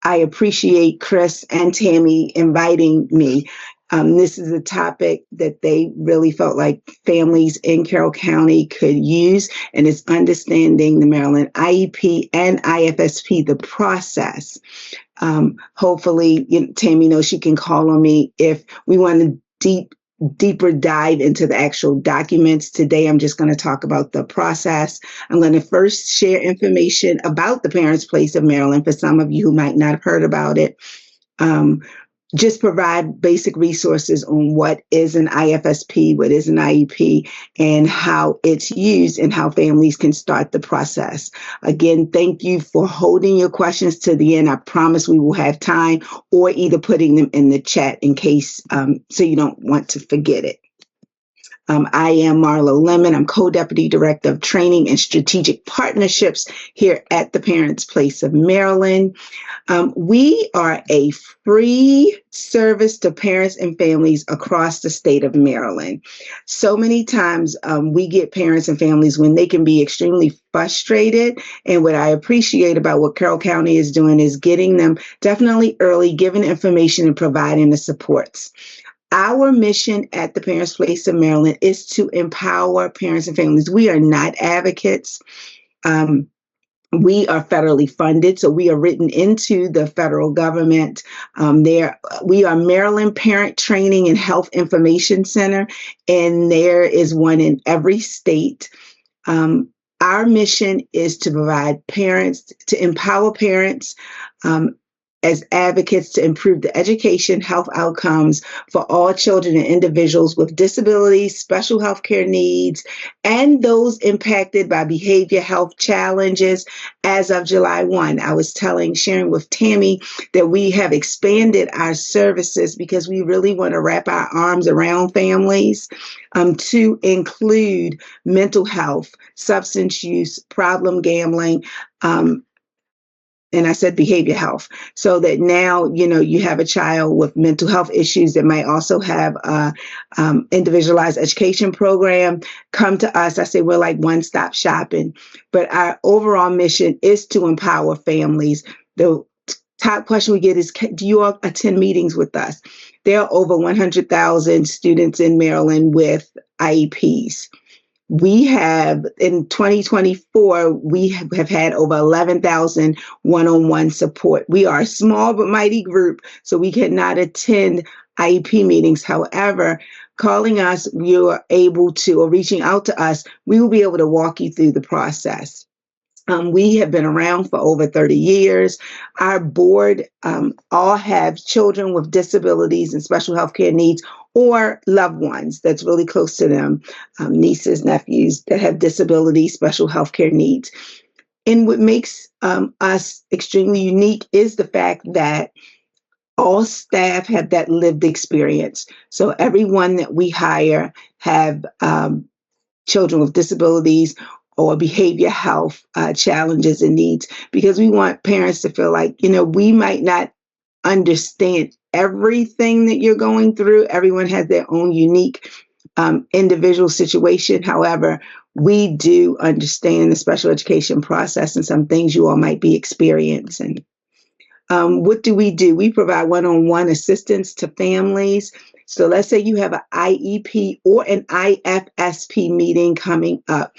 I appreciate Chris and Tammy inviting me. This is a topic that they really felt like families in Carroll County could use, and it's understanding the Maryland IEP and IFSP, the process. Hopefully, Tammy knows she can call on me if we want to deeper dive into the actual documents. Today, I'm just going to talk about the process. I'm going to first share information about the Parents Place of Maryland for some of you who might not have heard about it. Just provide basic resources on what is an IFSP, what is an IEP, and how it's used and how families can start the process. Again, thank you for holding your questions to the end. I promise we will have time, or either putting them in the chat in case, so you don't want to forget it. I am Marlo Lemon. I'm Co-Deputy Director of Training and Strategic Partnerships here at the Parents Place of Maryland. We are a free service to parents and families across the state of Maryland. So many times we get parents and families when they can be extremely frustrated. And what I appreciate about what Carroll County is doing is getting them definitely early, giving information and providing the supports. Our mission at the Parents Place of Maryland is to empower parents and families. We are not advocates. We are federally funded, so we are written into the federal government. We are Maryland Parent Training and Health Information Center, and there is one in every state. Our mission is to provide parents, to empower parents as advocates to improve the education, health outcomes for all children and individuals with disabilities, special health care needs, and those impacted by behavior health challenges. As of July 1, I was sharing with Tammy that we have expanded our services because we really want to wrap our arms around families to include mental health, substance use, problem gambling, and I said behavior health, so that now, you have a child with mental health issues that might also have a individualized education program. Come to us. I say we're like one-stop shopping, but our overall mission is to empower families. The top question we get is, do you all attend meetings with us? There are over 100,000 students in Maryland with IEPs. We have, in 2024, we have had over 11,000 one-on-one support. We are a small but mighty group, so we cannot attend IEP meetings. However, calling us, you are able to, or reaching out to us, we will be able to walk you through the process. We have been around for over 30 years. Our board all have children with disabilities and special health care needs, or loved ones that's really close to them, nieces, nephews that have disabilities, special health care needs. And what makes us extremely unique is the fact that all staff have that lived experience. So everyone that we hire have children with disabilities or behavior health challenges and needs, because we want parents to feel like, we might not understand everything that you're going through. Everyone has their own unique individual situation. However, we do understand the special education process and some things you all might be experiencing. What do? We provide one-on-one assistance to families. So let's say you have an IEP or an IFSP meeting coming up,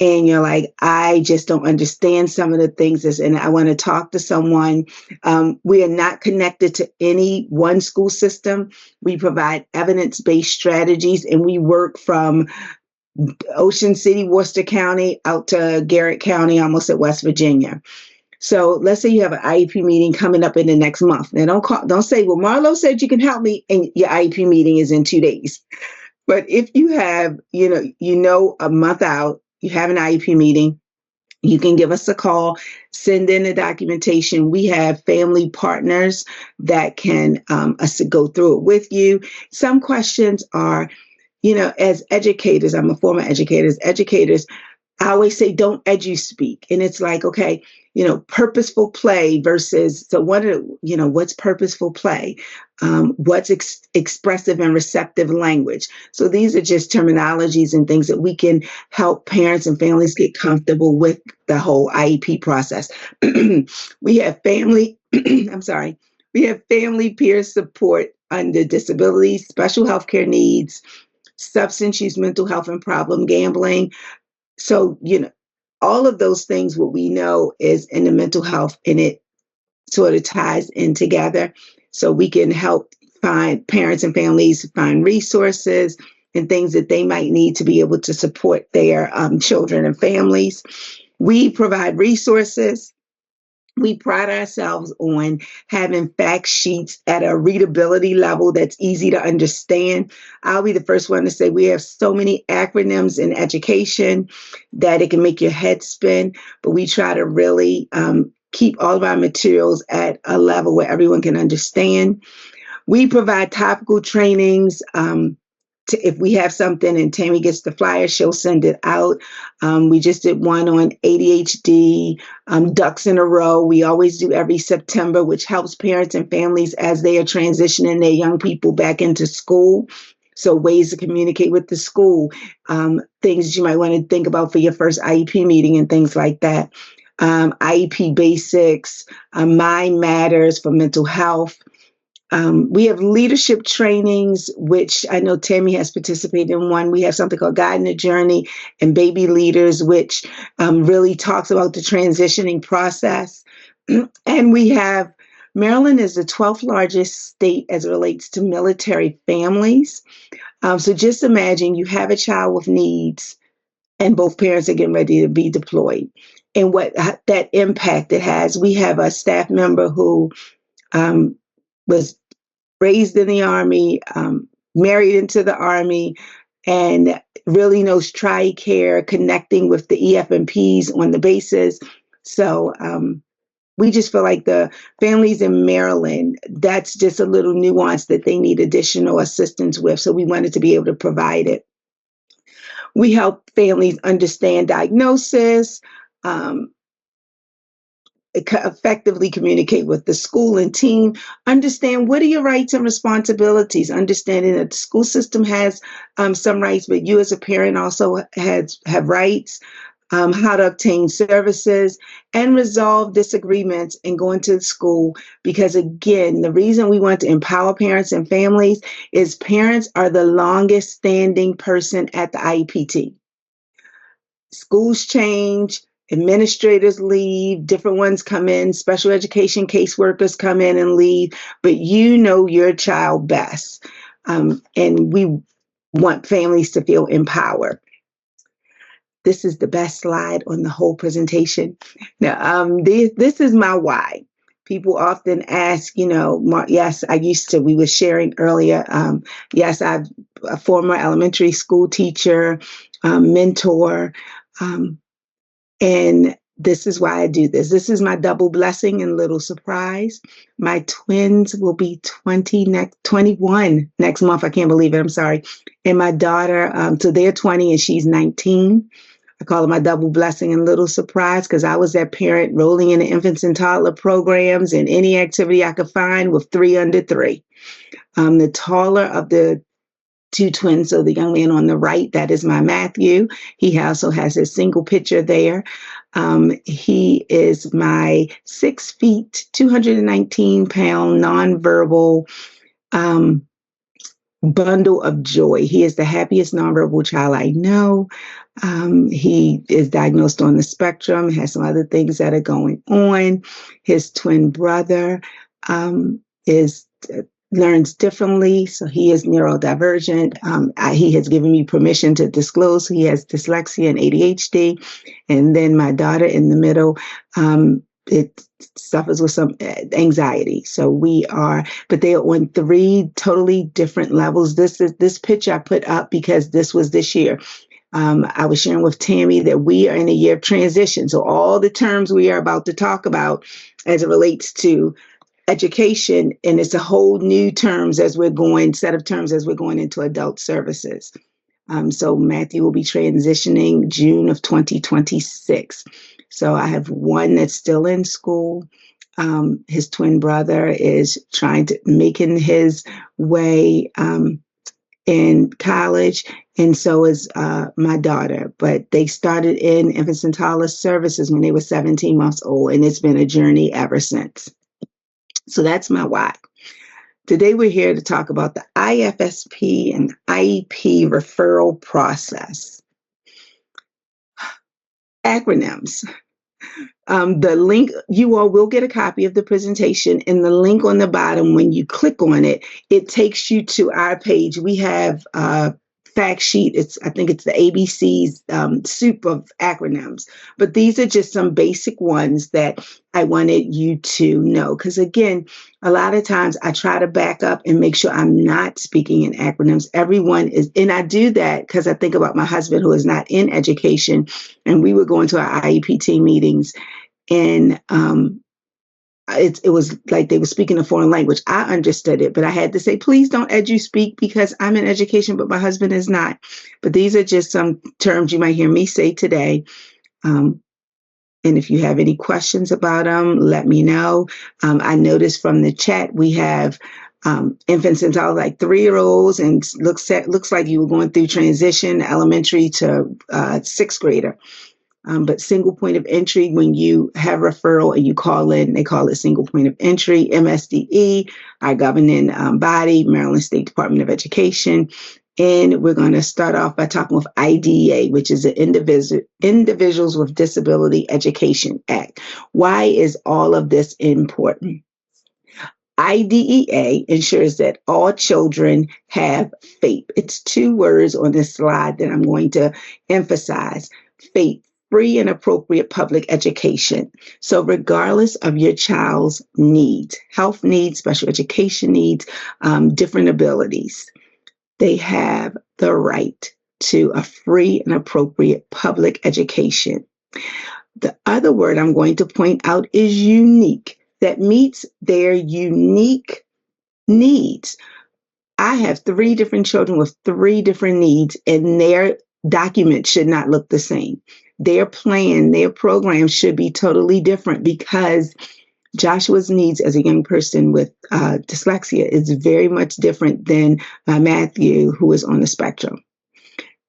and you're like, I just don't understand some of the things, and I want to talk to someone. We are not connected to any one school system. We provide evidence-based strategies, and we work from Ocean City, Worcester County, out to Garrett County, almost at West Virginia. So let's say you have an IEP meeting coming up in the next month. Now don't say, well, Marlo said you can help me, and your IEP meeting is in 2 days. But if you have, a month out, you have an IEP meeting, you can give us a call, send in the documentation. We have family partners that can go through it with you. Some questions are, as educators, I'm a former educator, as educators, I always say, don't edu-speak. And it's like, okay, purposeful play versus, so what are, what's purposeful play? What's expressive and receptive language? So these are just terminologies and things that we can help parents and families get comfortable with the whole IEP process. We have family, I'm sorry, we have family peer support under disabilities, special healthcare needs, substance use, mental health, and problem gambling. So, all of those things, what we know is in the mental health, and it sort of ties in together. So we can help find parents and families find resources and things that they might need to be able to support their children and families. We provide resources. We pride ourselves on having fact sheets at a readability level that's easy to understand. I'll be the first one to say we have so many acronyms in education that it can make your head spin, but we try to really keep all of our materials at a level where everyone can understand. We provide topical trainings. If we have something and Tammy gets the flyer, she'll send it out. We just did one on ADHD, ducks in a row. We always do every September, which helps parents and families as they are transitioning their young people back into school. So ways to communicate with the school, things you might want to think about for your first IEP meeting and things like that. IEP basics, Mind Matters for mental health. We have leadership trainings, which I know Tammy has participated in one. We have something called Guiding the Journey and Baby Leaders, which really talks about the transitioning process. And we have, Maryland is the 12th largest state as it relates to military families. So just imagine you have a child with needs and both parents are getting ready to be deployed. And what that impact it has. We have a staff member who was raised in the Army, married into the Army, and really knows TRICARE, connecting with the EFMPs on the bases. So we just feel like the families in Maryland, that's just a little nuance that they need additional assistance with. So we wanted to be able to provide it. We help families understand diagnosis, effectively communicate with the school and team, understand what are your rights and responsibilities, understanding that the school system has some rights, but you as a parent also have rights, how to obtain services and resolve disagreements and go into school. Because again, the reason we want to empower parents and families is parents are the longest standing person at the IEP. Schools change, administrators leave, different ones come in, special education caseworkers come in and leave, but you know your child best. And we want families to feel empowered. This is the best slide on the whole presentation. Now, this is my why. People often ask, yes, we were sharing earlier. Yes, I'm a former elementary school teacher, mentor, and this is why I do this. This is my double blessing and little surprise. My twins will be 21 next month. I can't believe it. I'm sorry. And my daughter, so they're 20 and she's 19. I call it my double blessing and little surprise because I was that parent rolling in the infants and toddler programs and any activity I could find with 3 under 3. The taller of the 2 twins, so the young man on the right, that is my Matthew. He also has his single picture there. He is my 6 feet, 219-pound, nonverbal bundle of joy. He is the happiest nonverbal child I know. He is diagnosed on the spectrum, has some other things that are going on. His twin brother learns differently, so he is neurodivergent. He has given me permission to disclose he has dyslexia and ADHD. And then my daughter in the middle, it suffers with some anxiety. So but they are on 3 totally different levels. This picture I put up because this was this year. I was sharing with Tammy that we are in a year of transition. So all the terms we are about to talk about as it relates to education, and it's a whole new set of terms as we're going into adult services. So Matthew will be transitioning June of 2026. So I have one that's still in school. His twin brother is making his way in college, and so is my daughter. But they started in infants and toddler services when they were 17 months old, and it's been a journey ever since. So that's my why. Today we're here to talk about the IFSP and IEP referral process. Acronyms. The link, you all will get a copy of the presentation, and the link on the bottom, when you click on it, it takes you to our page. We have a fact sheet. I think it's the ABC's soup of acronyms, but these are just some basic ones that I wanted you to know. Because again, a lot of times I try to back up and make sure I'm not speaking in acronyms. Everyone is, and I do that because I think about my husband who is not in education, and we would go into our IEP team meetings, and it was like they were speaking a foreign language. I understood it, but I had to say, please don't speak, because I'm in education, but my husband is not. But these are just some terms you might hear me say today. And if you have any questions about them, let me know. I noticed from the chat we have infants and toddlers, like 3-year-olds, and looks like you were going through transition, elementary to 6th grader. But single point of entry, when you have referral and you call in, they call it single point of entry. MSDE, our governing body, Maryland State Department of Education. And we're going to start off by talking with IDEA, which is the Individuals with Disability Education Act. Why is all of this important? IDEA ensures that all children have FAPE. It's 2 words on this slide that I'm going to emphasize. FAPE. Free and appropriate public education. So regardless of your child's needs, health needs, special education needs, different abilities, they have the right to a free and appropriate public education. The other word I'm going to point out is unique, that meets their unique needs. I have 3 different children with 3 different needs, and their documents should not look the same. Their plan, their program should be totally different, because Joshua's needs as a young person with dyslexia is very much different than Matthew, who is on the spectrum.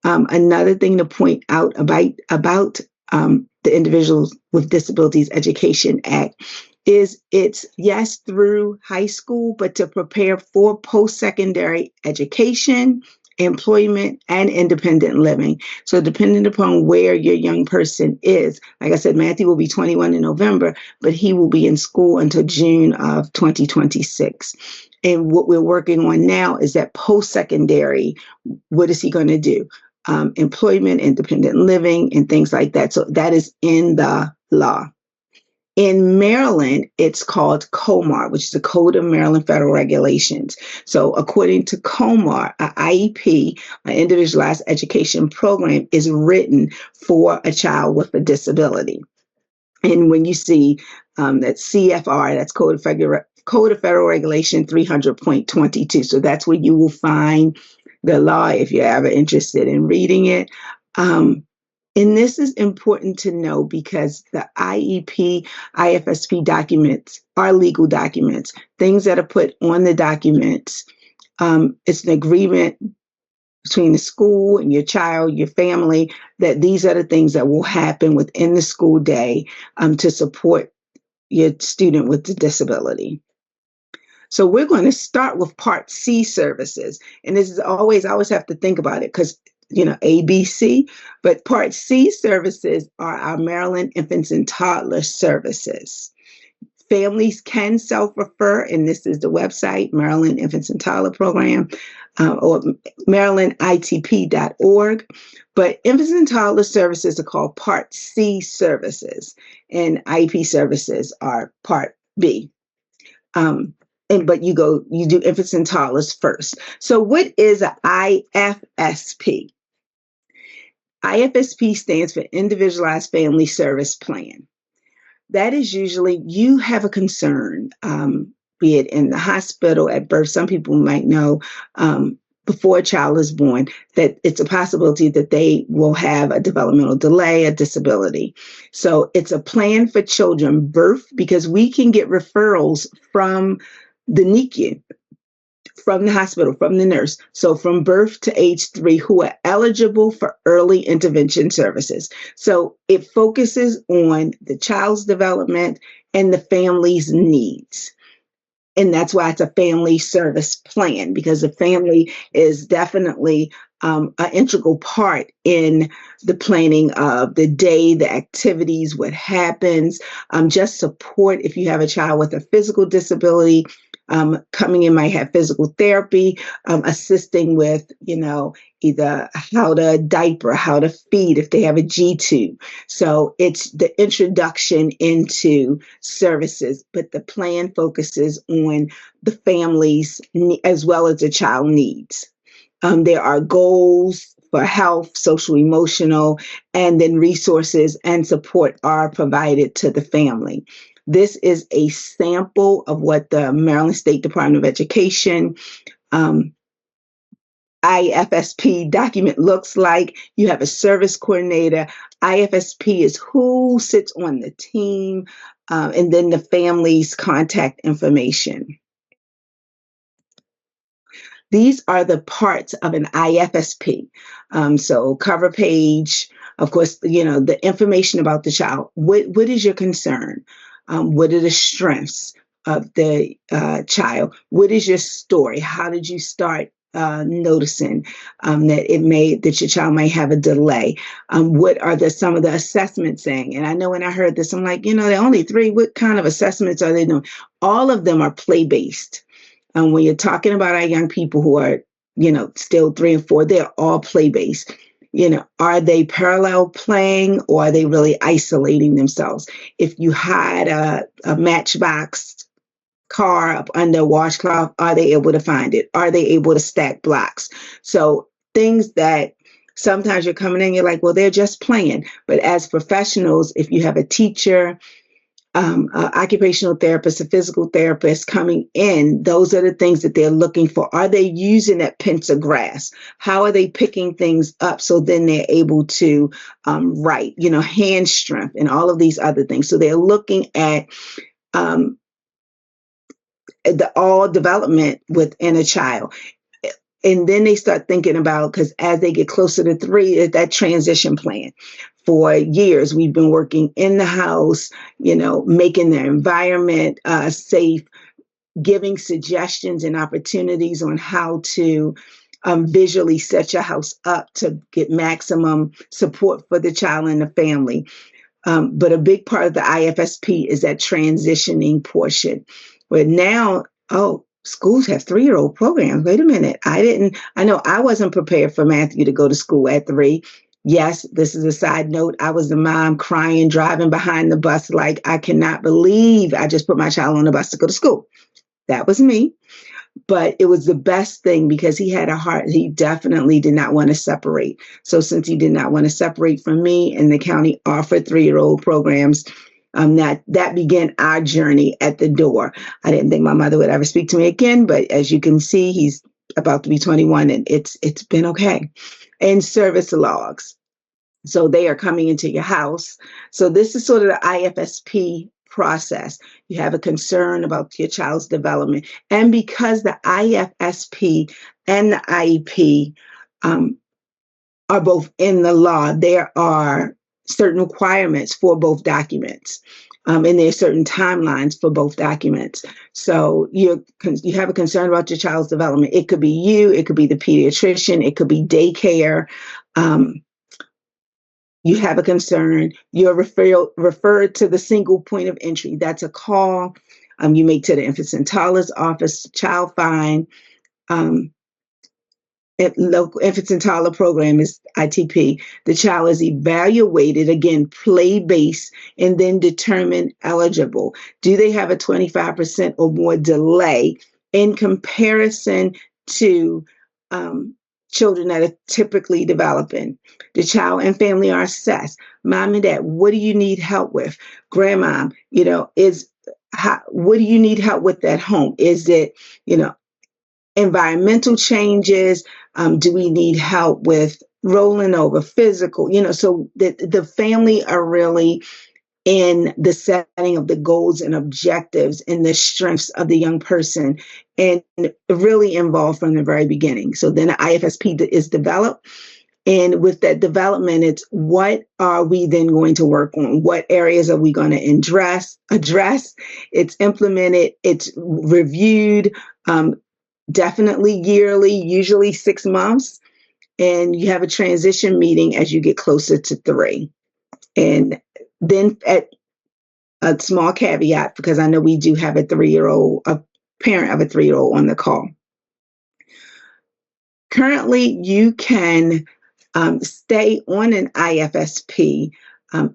Another thing to point out about the Individuals with Disabilities Education Act is it's, yes, through high school, but to prepare for post-secondary education, employment, and independent living. So depending upon where your young person is, like I said, Matthew will be 21 in November, but he will be in school until June of 2026. And what we're working on now is that post-secondary, what is he going to do? Employment, independent living, and things like that. So that is in the law. In Maryland, it's called COMAR, which is the Code of Maryland Federal Regulations. So according to COMAR, an IEP, an individualized education program, is written for a child with a disability. And when you see that CFR, that's Code of Federal Regulation 300.22. So that's where you will find the law if you're ever interested in reading it. And this is important to know because the IEP, IFSP documents are legal documents, things that are put on the documents. It's an agreement between the school and your child, your family, that these are the things that will happen within the school day to support your student with the disability. So we're going to start with Part C services. And this is always, I always have to think about it because, you know, ABC, but Part C services are our Maryland Infants and Toddler Services. Families can self-refer, and this is the website, Maryland Infants and Toddler Program, or marylanditp.org. But Infants and Toddler Services are called Part C services, and IEP services are Part B. But you do infants and toddlers first. So what is an IFSP? IFSP stands for Individualized Family Service Plan. That is usually you have a concern, be it in the hospital, at birth. Some people might know, before a child is born, that it's a possibility that they will have a developmental delay, a disability. So it's a plan for children birth, because we can get referrals from the NICU, from the hospital, from the nurse. So from birth to age 3, who are eligible for early intervention services. So it focuses on the child's development and the family's needs. And that's why it's a family service plan, because the family is definitely an integral part in the planning of the day, the activities, what happens, just support if you have a child with a physical disability. Coming in might have physical therapy, assisting with, either how to diaper, how to feed if they have a G-tube. So it's the introduction into services, but the plan focuses on the families as well as the child needs. There are goals for health, social, emotional, and then resources and support are provided to the family. This is a sample of what the Maryland State Department of Education IFSP document looks like. You have a service coordinator. IFSP is who sits on the team, and then the family's contact information. These are the parts of an IFSP. So cover page, of course, the information about the child. What is your concern? What are the strengths of the child? What is your story? How did you start noticing that your child might have a delay? What are some of the assessments saying? And I know when I heard this, I'm like, there are only 3. What kind of assessments are they doing? All of them are play-based. When you're talking about our young people who are, still 3 and 4, they're all play-based. Are they parallel playing, or are they really isolating themselves? If you hide a matchbox car up under a washcloth, are they able to find it? Are they able to stack blocks? So things that sometimes you're coming in, you're like, well, they're just playing. But as professionals, if you have a teacher, occupational therapist, a physical therapist coming in, those are the things that they're looking for. Are they using that pencil grass? How are they picking things up so then they're able to write, hand strength and all of these other things. So they're looking at the all development within a child. And then they start thinking about, because as they get closer to 3, that transition plan. For years, we've been working in the house, making their environment safe, giving suggestions and opportunities on how to visually set your house up to get maximum support for the child and the family. But a big part of the IFSP is that transitioning portion, where now, schools have 3-year-old programs. Wait a minute. I know I wasn't prepared for Matthew to go to school at 3. Yes, this is a side note. I was the mom crying, driving behind the bus, like, I cannot believe I just put my child on the bus to go to school. That was me. But it was the best thing, because he had a heart. He definitely did not want to separate. So since he did not want to separate from me, and the county offered 3-year-old programs, that began our journey at the door. I didn't think my mother would ever speak to me again, but as you can see, he's about to be 21, and it's been okay. And service logs. So they are coming into your house. So this is sort of the IFSP process. You have a concern about your child's development. And because the IFSP and the IEP are both in the law, there are certain requirements for both documents. And there are certain timelines for both documents. So you have a concern about your child's development. It could be you, it could be the pediatrician, it could be daycare. You have a concern, you're referred to the single point of entry. That's a call you make to the infants and toddlers office, child find. Local infants and toddler program is ITP. The child is evaluated, again, play-based, and then determined eligible. Do they have a 25% or more delay in comparison to children that are typically developing? The child and family are assessed. Mom and dad, what do you need help with? Grandma, what do you need help with at home? Is it, environmental changes. Do we need help with rolling over, physical? So the family are really in the setting of the goals and objectives and the strengths of the young person, and really involved from the very beginning. So then the IFSP is developed. And with that development, it's what are we then going to work on? What areas are we going to address? It's implemented, it's reviewed, definitely yearly, usually 6 months. And you have a transition meeting as you get closer to 3. And then at a small caveat, because I know we do have a parent of a 3-year-old on the call. Currently, you can stay on an IFSP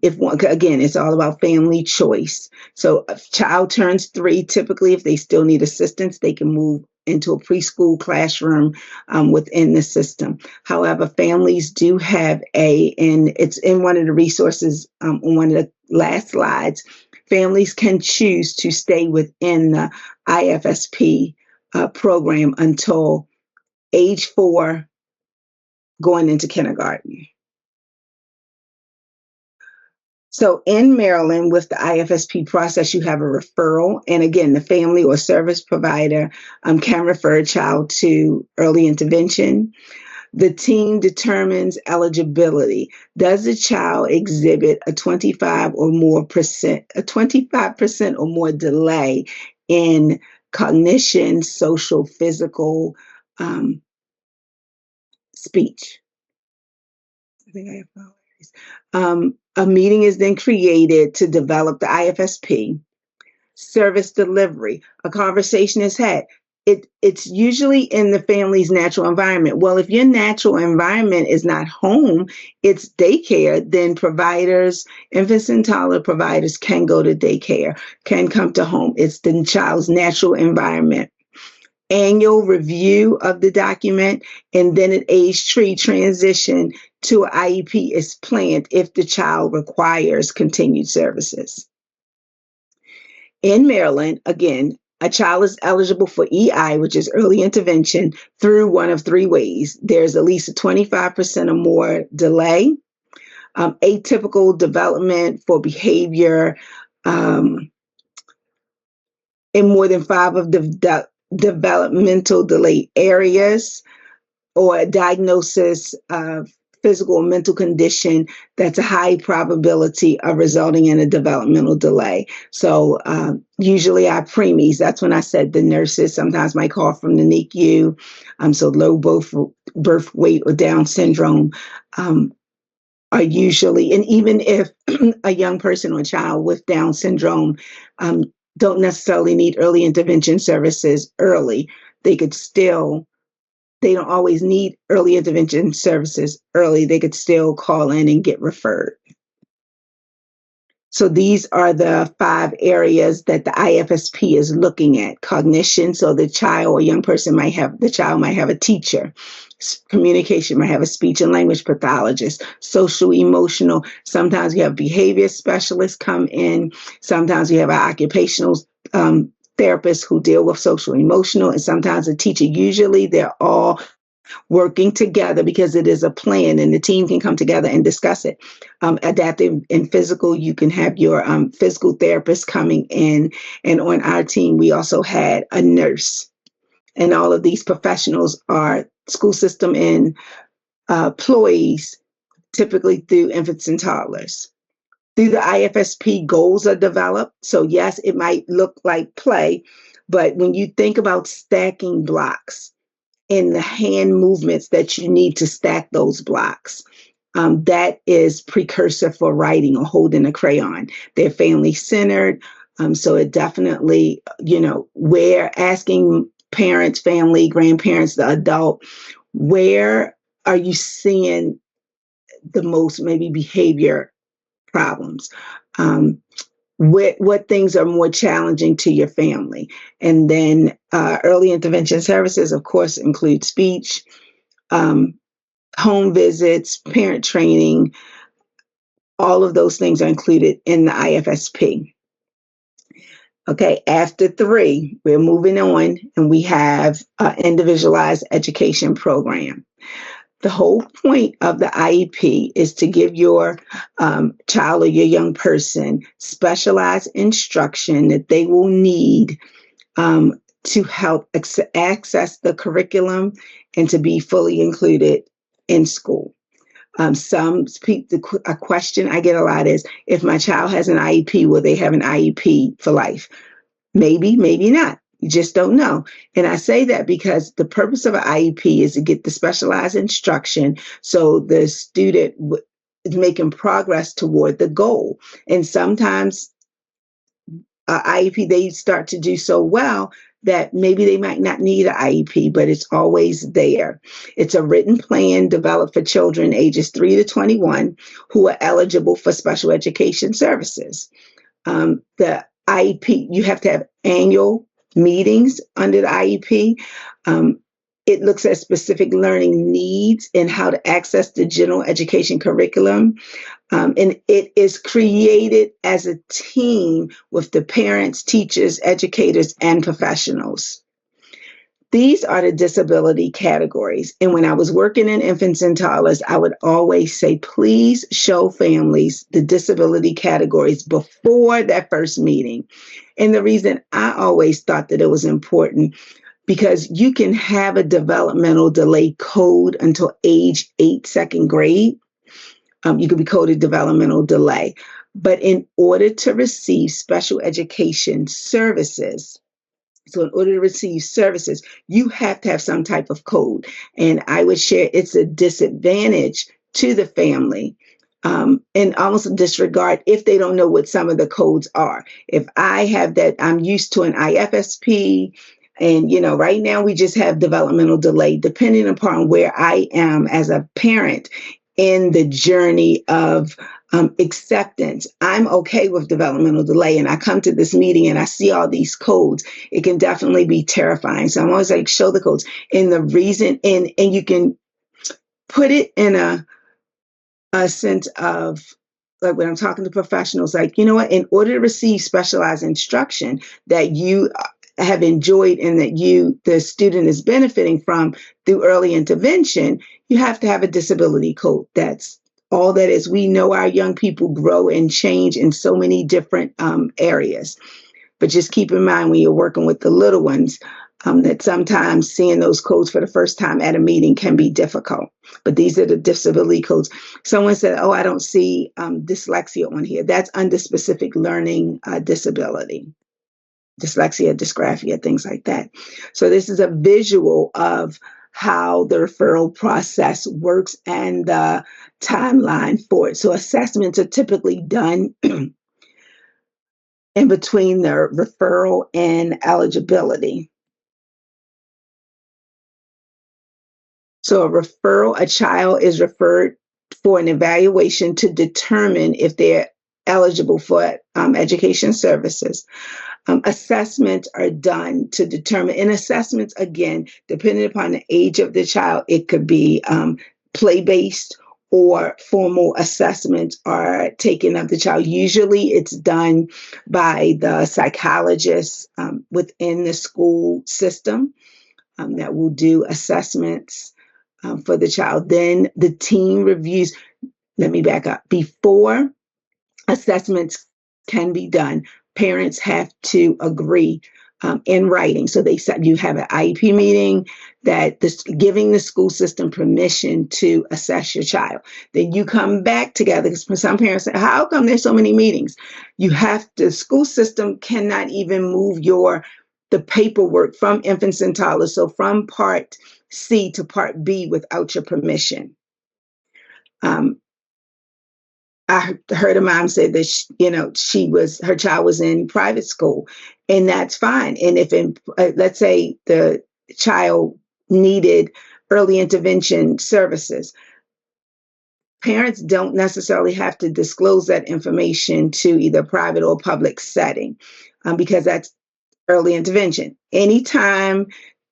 if one, again, it's all about family choice. So if a child turns 3, typically, if they still need assistance, they can move into a preschool classroom within the system. However, families do have and it's in one of the resources on one of the last slides, families can choose to stay within the IFSP program until age 4, going into kindergarten. So in Maryland, with the IFSP process, you have a referral. And again, the family or service provider can refer a child to early intervention. The team determines eligibility. Does the child exhibit a 25% or more delay in cognition, social, physical, speech? I think I have a meeting is then created to develop the IFSP. Service delivery. A conversation is had. It's usually in the family's natural environment. Well, if your natural environment is not home, it's daycare, then providers, infants and toddler providers can go to daycare, can come to home. It's the child's natural environment. Annual review of the document, and then at age 3, transition to an IEP is planned if the child requires continued services. In Maryland, again, a child is eligible for EI, which is early intervention, through one of 3 ways. There's at least a 25% or more delay, atypical development for behavior in more than 5 of the developmental delay areas, or a diagnosis of physical or mental condition that's a high probability of resulting in a developmental delay. So usually our preemies, that's when I said the nurses sometimes might call from the NICU. So low birth weight or Down syndrome are usually, and even if a young person or child with Down syndrome don't necessarily need early intervention services early, they don't always need early intervention services early. They could still call in and get referred. So these are the 5 areas that the IFSP is looking at. Cognition, so the child or young person might have a teacher. Communication might have a speech and language pathologist. Social, emotional, sometimes you have behavior specialists come in. Sometimes you have an occupational therapists who deal with social, emotional, and sometimes a teacher. Usually they're all working together because it is a plan, and the team can come together and discuss it. Adaptive and physical, you can have your physical therapist coming in. And on our team, we also had a nurse. And all of these professionals are school system and employees, typically through infants and toddlers. Through the IFSP, goals are developed. So yes, it might look like play, but when you think about stacking blocks and the hand movements that you need to stack those blocks, that is precursor for writing or holding a crayon. They're family centered. So it definitely, where asking parents, family, grandparents, the adult, where are you seeing the most maybe behavior problems? What things are more challenging to your family? And then early intervention services, of course, include speech, home visits, parent training. All of those things are included in the IFSP. Okay, after 3, we're moving on and we have an individualized education program. The whole point of the IEP is to give your child or your young person specialized instruction that they will need to help access the curriculum and to be fully included in school. A question I get a lot is, if my child has an IEP, will they have an IEP for life? Maybe, maybe not. You just don't know. And I say that because the purpose of an IEP is to get the specialized instruction so the student is making progress toward the goal. And sometimes IEP, they start to do so well that maybe they might not need an IEP, but it's always there. It's a written plan developed for children ages 3 to 21 who are eligible for special education services. The IEP, you have to have annual meetings under the IEP. It looks at specific learning needs and how to access the general education curriculum. And it is created as a team with the parents, teachers, educators, and professionals. These are the disability categories. And when I was working in infants and toddlers, I would always say, please show families the disability categories before that first meeting. And the reason I always thought that it was important, because you can have a developmental delay code until age 8, second grade. You could be coded developmental delay. But in order to receive special education services, so in order to receive services, you have to have some type of code. And I would share it's a disadvantage to the family and almost a disregard if they don't know what some of the codes are. If I have that, I'm used to an IFSP, and right now we just have developmental delay, depending upon where I am as a parent in the journey of acceptance. I'm okay with developmental delay, and I come to this meeting and I see all these codes. It can definitely be terrifying. So I'm always like, show the codes. And the reason, and you can put it in a sense of, like when I'm talking to professionals, like, you know what, in order to receive specialized instruction that you have enjoyed and that the student is benefiting from through early intervention, you have to have a disability code. That's all that is. We know our young people grow and change in so many different areas. But just keep in mind when you're working with the little ones, that sometimes seeing those codes for the first time at a meeting can be difficult. But these are the disability codes. Someone said, oh, I don't see dyslexia on here. That's under specific learning disability. Dyslexia, dysgraphia, things like that. So this is a visual of how the referral process works and the timeline for it. So assessments are typically done in between the referral and eligibility. So a child is referred for an evaluation to determine if they're eligible for education services. Assessments are done to determine, and assessments, again, depending upon the age of the child, it could be play-based or formal assessments are taken of the child. Usually it's done by the psychologist within the school system that will do assessments for the child. Then the team reviews. Let me back up. Before assessments can be done, parents have to agree in writing. So they said you have an IEP meeting that giving the school system permission to assess your child. Then you come back together, because some parents say, how come there's so many meetings? The school system cannot even move the paperwork from infants and toddlers, so from Part C to Part B, without your permission. I heard a mom say that her child was in private school, and that's fine. And if let's say the child needed early intervention services, parents don't necessarily have to disclose that information to either private or public setting because that's early intervention. Anytime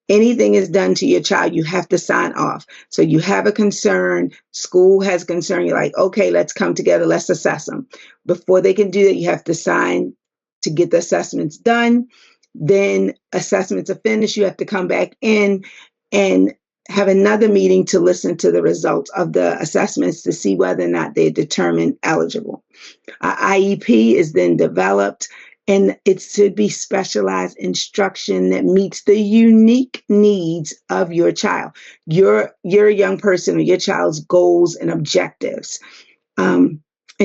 anything is done to your child, you have to sign off. So you have a concern, school has a concern, you're like, okay, let's come together, let's assess them. Before they can do that, you have to sign to get the assessments done. Then assessments are finished. You have to come back in and have another meeting to listen to the results of the assessments to see whether or not they're determined eligible. IEP is then developed, and it should be specialized instruction that meets the unique needs of your child, your young person or your child's goals and objectives. And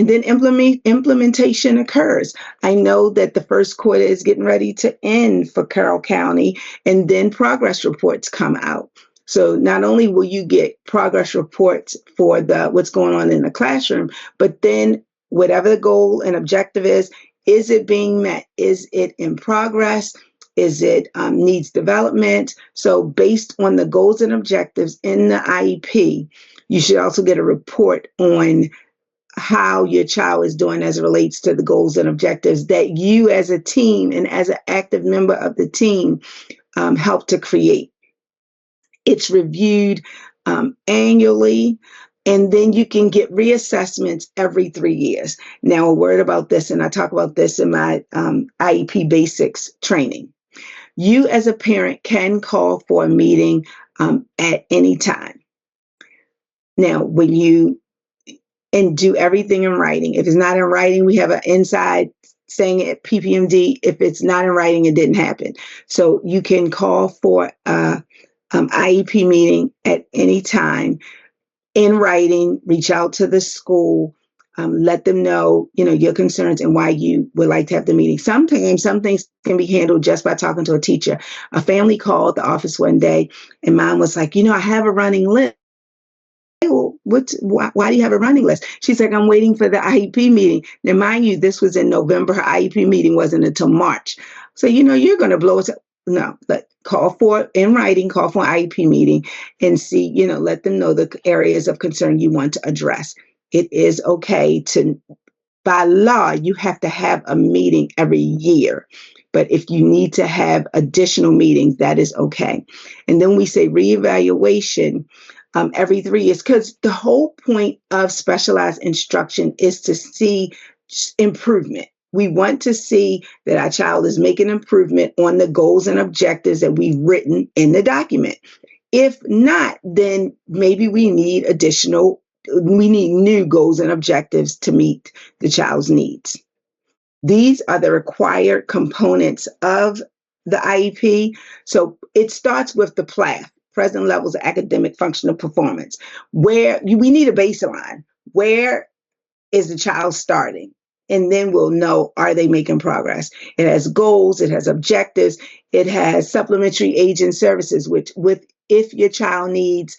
then implementation occurs. I know that the first quarter is getting ready to end for Carroll County, and then progress reports come out. So not only will you get progress reports for what's going on in the classroom, but then whatever the goal and objective is it being met? Is it in progress? Is it needs development? So based on the goals and objectives in the IEP, you should also get a report on how your child is doing as it relates to the goals and objectives that you as a team and as an active member of the team help to create. It's reviewed annually, and then you can get reassessments every 3 years. Now, a word about this, and I talk about this in my IEP basics training. You as a parent can call for a meeting at any time. Now, when you do everything in writing. If it's not in writing, we have an inside saying at PPMD, if it's not in writing, it didn't happen. So you can call for a IEP meeting at any time in writing, reach out to the school, let them know, your concerns and why you would like to have the meeting. Sometimes some things can be handled just by talking to a teacher. A family called the office one day and mom was like, I have a running list. Well, why do you have a running list? She's like, I'm waiting for the IEP meeting. Now, mind you, this was in November. Her IEP meeting wasn't until March. So, you're going to blow it. No, call for an IEP meeting and see, let them know the areas of concern you want to address. It is okay by law, you have to have a meeting every year. But if you need to have additional meetings, that is okay. And then we say reevaluation every 3 years, because the whole point of specialized instruction is to see improvement. We want to see that our child is making improvement on the goals and objectives that we've written in the document. If not, then maybe we need new goals and objectives to meet the child's needs. These are the required components of the IEP. So it starts with the PLAF, present levels of academic functional performance, where we need a baseline. Where is the child starting? And then we'll know, are they making progress? It has goals, it has objectives, it has supplementary aid and services, if your child needs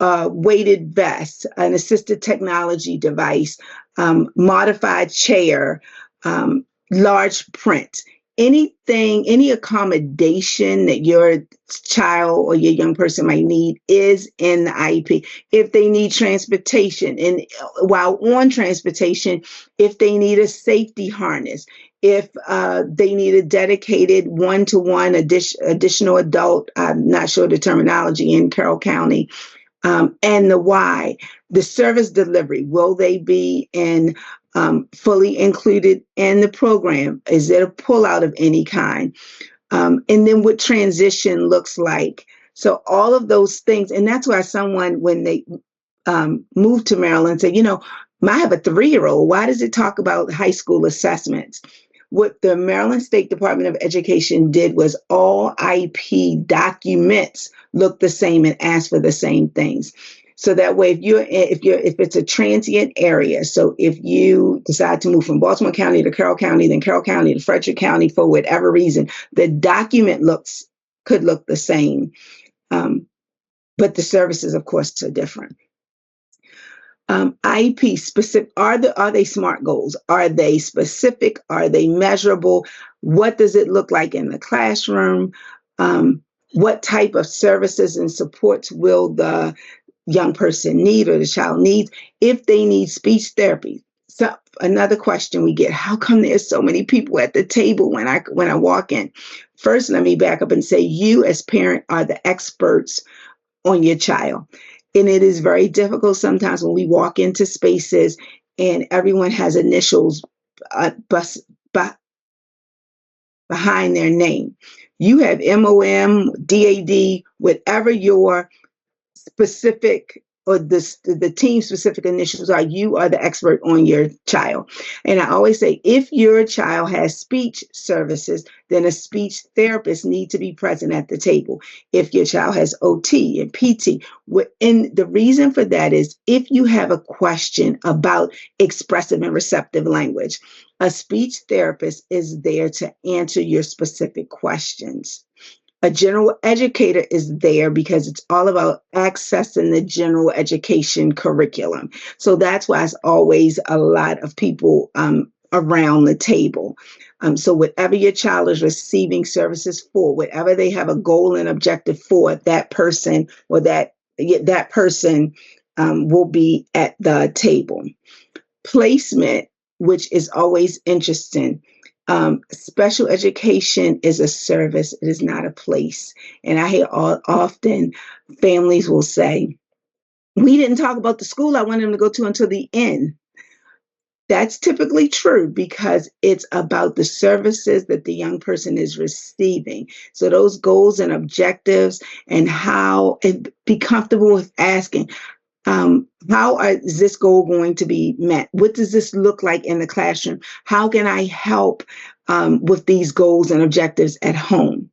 weighted vest, an assisted technology device, modified chair, large print, any accommodation that your child or your young person might need is in the IEP. If they need transportation, and while on transportation, if they need a safety harness, if they need a dedicated one-to-one additional adult, I'm not sure the terminology in Carroll County, and the why, the service delivery, will they be fully included in the program? Is it a pullout of any kind? And then what transition looks like. So all of those things, and that's why someone, when they moved to Maryland, said, I have a 3-year-old. Why does it talk about high school assessments? What the Maryland State Department of Education did was all IEP documents look the same and ask for the same things. So that way, if it's a transient area, so if you decide to move from Baltimore County to Carroll County, then Carroll County to Frederick County for whatever reason, the document could look the same, but the services, of course, are different. IEP specific, are they SMART goals? Are they specific? Are they measurable? What does it look like in the classroom? What type of services and supports will the young person need or the child needs? If they need speech therapy. So another question we get, how come there's so many people at the table when I walk in? First, let me back up and say, you as parent are the experts on your child. And it is very difficult sometimes when we walk into spaces and everyone has initials behind their name. You have MOM, DAD, whatever your specific or the team specific initials are, you are the expert on your child. And I always say, if your child has speech services, then a speech therapist needs to be present at the table. If your child has OT and PT, and the reason for that is if you have a question about expressive and receptive language, a speech therapist is there to answer your specific questions. A general educator is there because it's all about accessing the general education curriculum. So that's why it's always a lot of people around the table. So whatever your child is receiving services for, whatever they have a goal and objective for, that person or that person will be at the table. Placement, which is always interesting. Special education is a service. It is not a place. And I hear often families will say, we didn't talk about the school I wanted them to go to until the end. That's typically true because it's about the services that the young person is receiving. So those goals and objectives and how, and be comfortable with asking, how is this goal going to be met? What does this look like in the classroom? How can I help with these goals and objectives at home?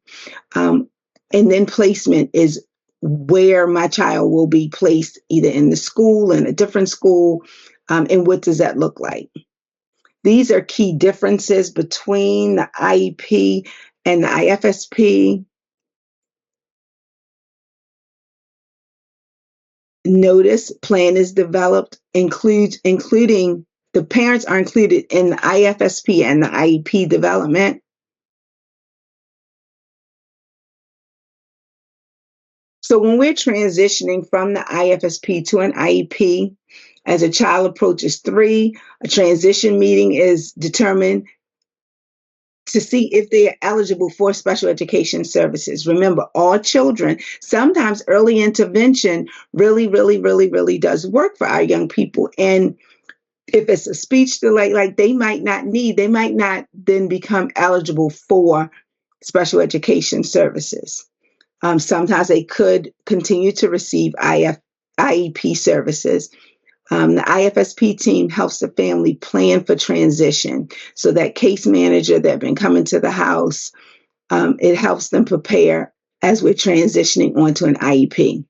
And then placement is where my child will be placed, either in the school, in a different school, and what does that look like? These are key differences between the IEP and the IFSP. Notice plan is developed, including the parents are included in the IFSP and the IEP development. So when we're transitioning from the IFSP to an IEP, as a child approaches 3, a transition meeting is determined to see if they are eligible for special education services. Remember, all children, sometimes early intervention really does work for our young people. And if it's a speech delay, like they might not then become eligible for special education services. Sometimes they could continue to receive IEP services. The IFSP team helps the family plan for transition. So that case manager that been coming to the house, it helps them prepare as we're transitioning onto an IEP.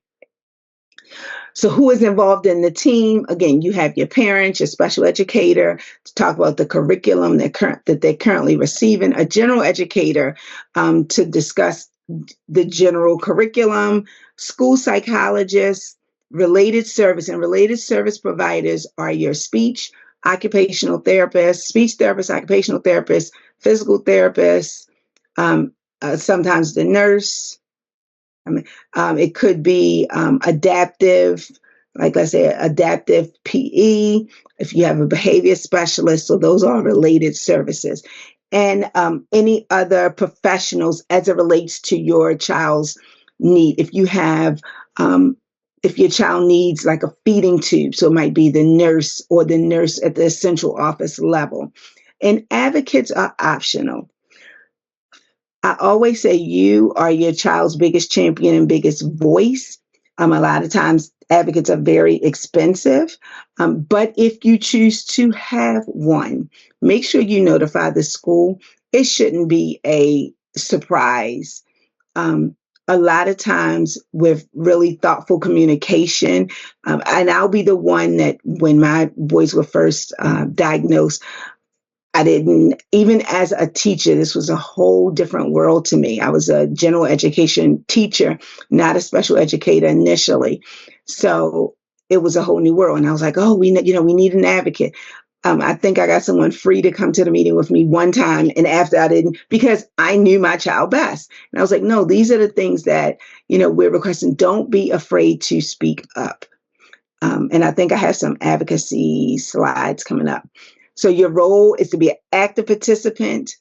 So who is involved in the team? Again, you have your parents, your special educator to talk about the curriculum that they're currently receiving, a general educator to discuss the general curriculum, school psychologists, related service providers are your speech, occupational therapists, speech therapists, occupational therapists, physical therapists, sometimes the nurse. It could be adaptive, like I said, adaptive PE, if you have a behavior specialist. So those are related services. And any other professionals as it relates to your child's need. If you have, if your child needs like a feeding tube, so it might be the nurse or the nurse at the central office level. And advocates are optional. I always say you are your child's biggest champion and biggest voice. A lot of times advocates are very expensive, but if you choose to have one, make sure you notify the school. It shouldn't be a surprise. A lot of times with really thoughtful communication, and I'll be the one that when my boys were first diagnosed, I didn't, even as a teacher, this was a whole different world to me. I was a general education teacher, not a special educator initially. So it was a whole new world. And I was like, oh, we need an advocate. I think I got someone free to come to the meeting with me one time. And after I didn't, because I knew my child best. And I was like, no, these are the things that, we're requesting. Don't be afraid to speak up. And I think I have some advocacy slides coming up. So your role is to be an active participant,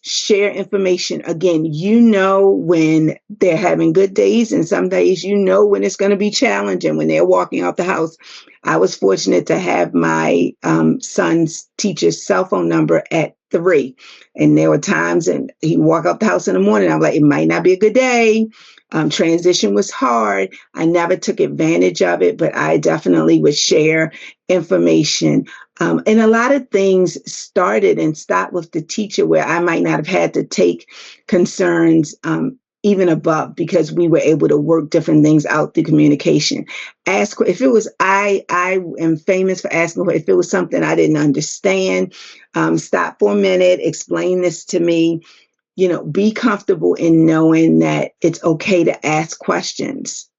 share information. Again, when they're having good days, and some days when it's going to be challenging when they're walking out the house. I was fortunate to have my son's teacher's cell phone number at 3. And there were times, and he'd walk up the house in the morning. I'm like, it might not be a good day. Transition was hard. I never took advantage of it, but I definitely would share information. And a lot of things started and stopped with the teacher where I might not have had to take concerns even above, because we were able to work different things out through communication. Ask if it was, I am famous for asking if it was something I didn't understand. Stop for a minute, explain this to me. Be comfortable in knowing that it's okay to ask questions,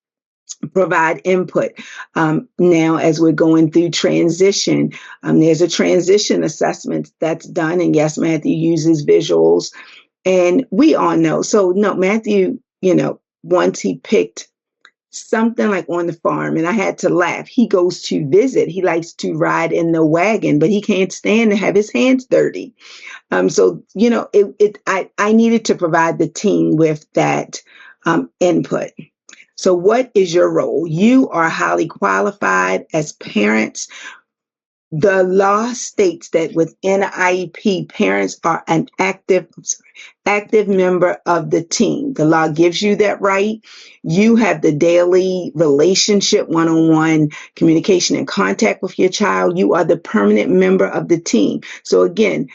provide input. Now, as we're going through transition, there's a transition assessment that's done. And yes, Matthew uses visuals. And we all know. So, no, Matthew, once he picked something like on the farm, and I had to laugh. He goes to visit. He likes to ride in the wagon, but he can't stand to have his hands dirty. So, I needed to provide the team with that input. So what is your role? You are highly qualified as parents. The law states that within an IEP, parents are an active member of the team. The law gives you that right. You have the daily relationship, one-on-one communication and contact with your child. You are the permanent member of the team. So again,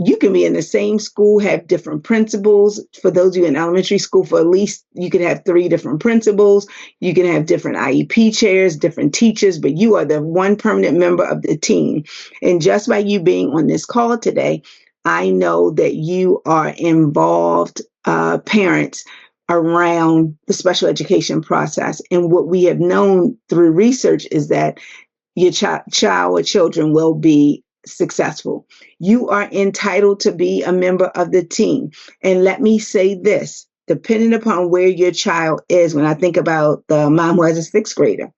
you can be in the same school, have different principals. For those of you in elementary school, for at least you could have 3 different principals. You can have different IEP chairs, different teachers, but you are the one permanent member of the team. And just by you being on this call today, I know that you are involved parents around the special education process. And what we have known through research is that your child or children will be successful. You are entitled to be a member of the team. And let me say this, depending upon where your child is, when I think about the mom who has a 6th grader,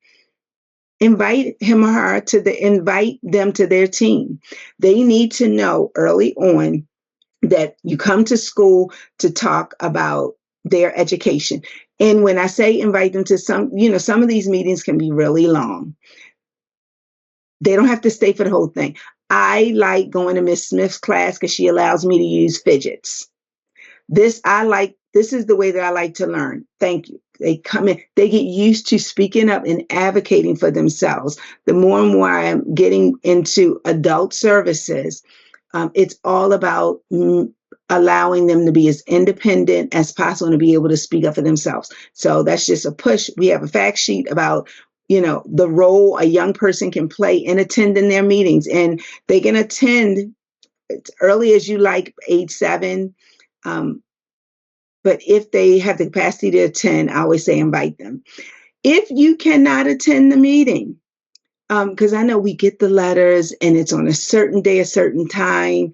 invite him or her invite them to their team. They need to know early on that you come to school to talk about their education. And when I say invite them to some of these meetings can be really long. They don't have to stay for the whole thing. I like going to Miss Smith's class because she allows me to use fidgets. This is the way that I like to learn. Thank you. They come in, they get used to speaking up and advocating for themselves. The more and more I'm getting into adult services, it's all about allowing them to be as independent as possible and to be able to speak up for themselves. So that's just a push. We have a fact sheet about the role a young person can play in attending their meetings, and they can attend as early as you like, age 7. But if they have the capacity to attend, I always say invite them. If you cannot attend the meeting, because I know we get the letters and it's on a certain day, a certain time,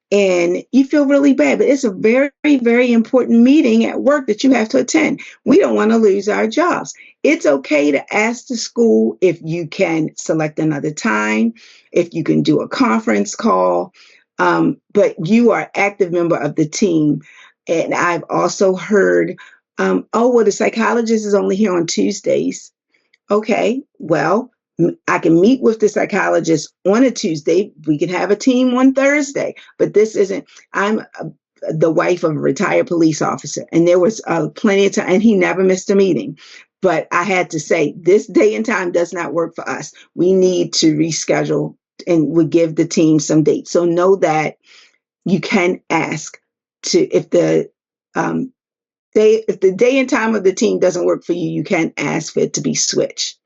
and you feel really bad, but it's a very, very important meeting at work that you have to attend. We don't want to lose our jobs. It's okay to ask the school if you can select another time, if you can do a conference call, but you are an active member of the team. And I've also heard, the psychologist is only here on Tuesdays. Okay, well, I can meet with the psychologist on a Tuesday. We can have a team on Thursday, but I'm the wife of a retired police officer, and there was plenty of time, and he never missed a meeting. But I had to say, this day and time does not work for us. We need to reschedule, and we give the team some dates. So know that you can ask if the day and time of the team doesn't work for you, you can ask for it to be switched.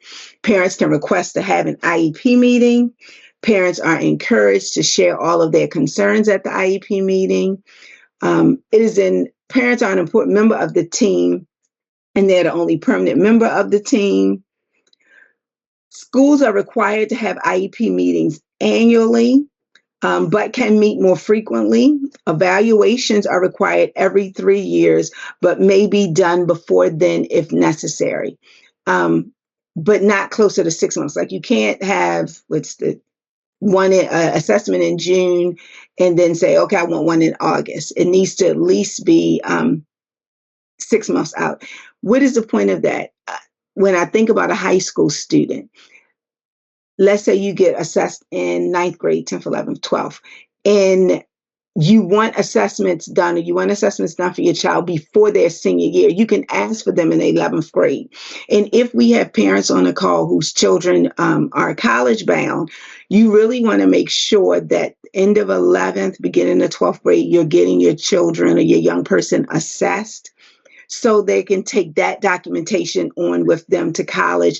Parents can request to have an IEP meeting. Parents are encouraged to share all of their concerns at the IEP meeting. Parents are an important member of the team, and they're the only permanent member of the team. Schools are required to have IEP meetings annually, but can meet more frequently. Evaluations are required every 3 years, but may be done before then if necessary, but not closer to 6 months. Like you can't have one assessment in June and then say, okay, I want one in August. It needs to at least be 6 months out. What is the point of that? When I think about a high school student, let's say you get assessed in 9th grade, 10th, 11th, 12th. In you want assessments done, or you want assessments done for your child before their senior year, you can ask for them in 11th grade. And if we have parents on the call whose children are college bound, you really want to make sure that end of 11th, beginning of 12th grade, you're getting your children or your young person assessed so they can take that documentation on with them to college.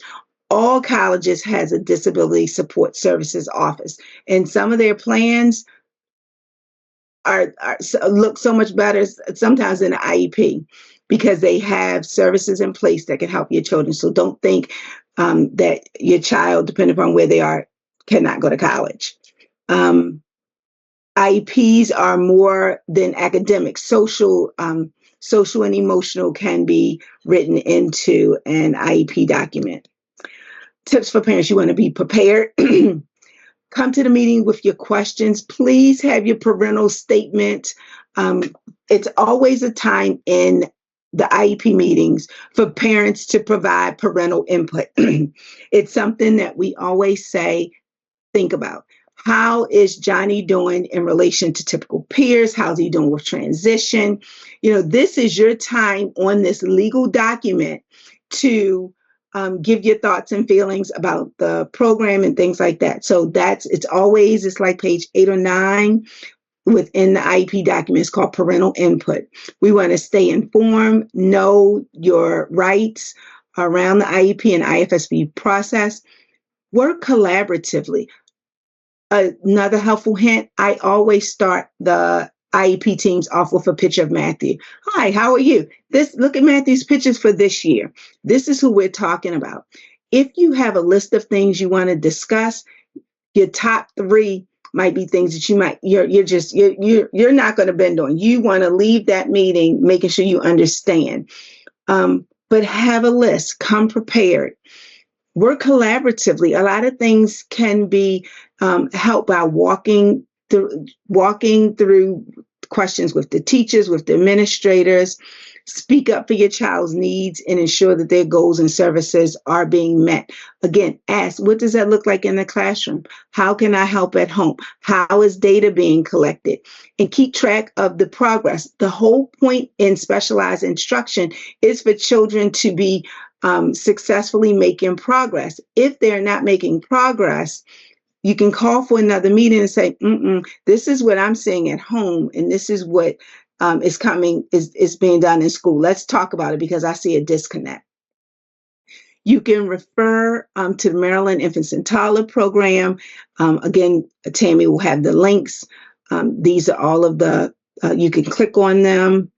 All colleges has a disability support services office, and some of their plans look so much better sometimes than the IEP, because they have services in place that can help your children. So don't think that your child, depending upon where they are, cannot go to college. IEPs are more than academic. Social and emotional can be written into an IEP document. Tips for parents: you want to be prepared. Come to the meeting with your questions. Please have your parental statement. It's always a time in the IEP meetings for parents to provide parental input. It's something that we always say, think about. How is Johnny doing in relation to typical peers? How's he doing with transition? This is your time on this legal document to give your thoughts and feelings about the program and things like that. So it's like page 8 or 9 within the IEP document. It's called parental input. We want to stay informed, know your rights around the IEP and IFSP process. Work collaboratively. Another helpful hint: I always start the IEP teams off with a picture of Matthew. Hi, how are you? Look at Matthew's pictures for this year. This is who we're talking about. If you have a list of things you want to discuss, your top 3 might be things that you're not going to bend on. You want to leave that meeting making sure you understand. But have a list. Come prepared. Work collaboratively. A lot of things can be helped by walking through questions with the teachers, with the administrators. Speak up for your child's needs and ensure that their goals and services are being met. Again, ask, what does that look like in the classroom? How can I help at home? How is data being collected? And keep track of the progress. The whole point in specialized instruction is for children to be successfully making progress. If they're not making progress, you can call for another meeting and say, this is what I'm seeing at home, and this is what is being done in school. Let's talk about it because I see a disconnect. You can refer to the Maryland Infants and Toddler Program. Again, Tammy will have the links. These are all of you can click on them.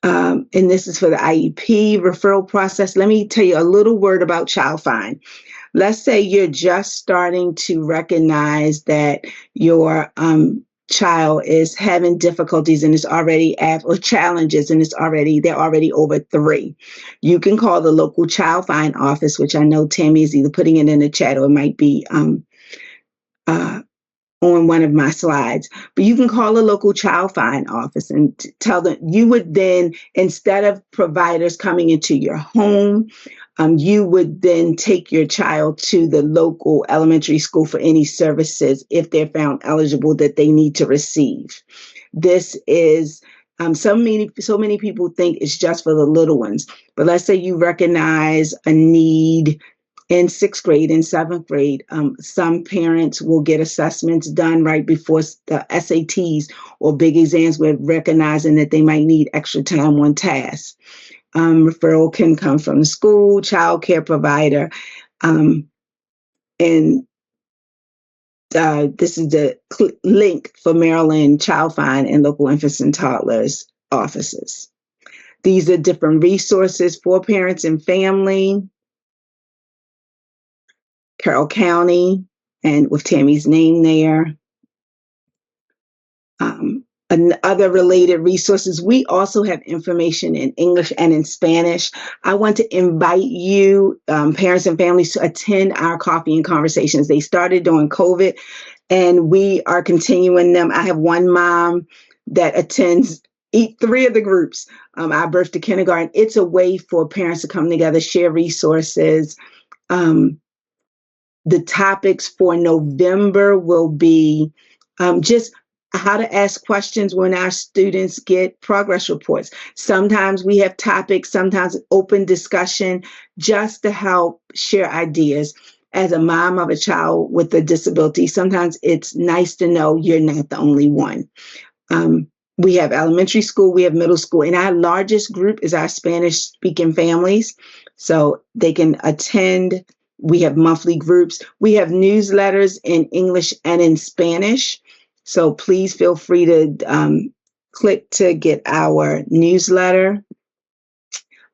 And this is for the IEP referral process. Let me tell you a little word about Child Find. Let's say you're just starting to recognize that your child is having difficulties and is already or challenges and they're already over 3. You can call the local Child Find office, which I know Tammy is either putting it in the chat or it might be on one of my slides. But you can call a local Child Find office and tell them. You would then, instead of providers coming into your home, you would then take your child to the local elementary school for any services if they're found eligible that they need to receive. This is so many people think it's just for the little ones, but let's say you recognize a need in 6th grade and 7th grade. Some parents will get assessments done right before the SATs or big exams, with recognizing that they might need extra time on task. Referral can come from the school, child care provider, and this is the link for Maryland Child Find and local infants and toddlers offices. These are different resources for parents and family. Carroll County, and with Tammy's name there. And other related resources. We also have information in English and in Spanish. I want to invite you, parents and families, to attend our coffee and conversations. They started during COVID, and we are continuing them. I have one mom that attends 3 of the groups, our birth to kindergarten. It's a way for parents to come together, share resources. The topics for November will be just how to ask questions when our students get progress reports. Sometimes we have topics, sometimes open discussion, just to help share ideas. As a mom of a child with a disability, sometimes it's nice to know you're not the only one. We have elementary school, we have middle school, and our largest group is our Spanish speaking families. So they can attend. We have monthly groups. We have newsletters in English and in Spanish. So please feel free to click to get our newsletter.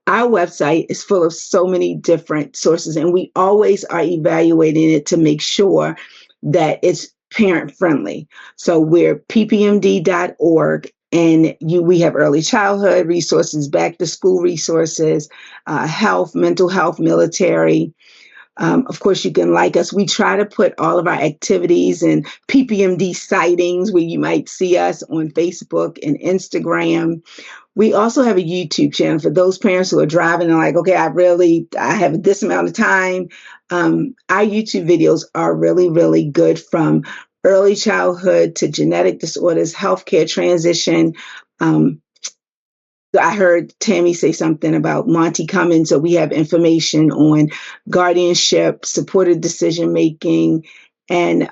Our website is full of so many different sources, and we always are evaluating it to make sure that it's parent friendly. So we're ppmd.org, and we have early childhood resources, back to school resources, health, mental health, military. Of course, you can like us. We try to put all of our activities and PPMD sightings where you might see us on Facebook and Instagram. We also have a YouTube channel for those parents who are driving and like, okay, I have this amount of time. Our YouTube videos are really, really good, from early childhood to genetic disorders, healthcare transition. I heard Tammy say something about Monty Cummins, so we have information on guardianship, supported decision making, and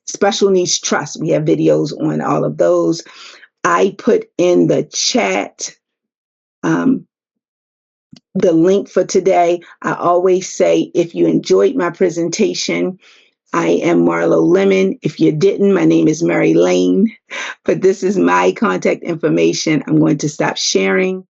special needs trust. We have videos on all of those. I put in the chat the link for today. I always say, if you enjoyed my presentation, I am Marlo Lemon. If you didn't, my name is Mary Lane. But this is my contact information. I'm going to stop sharing.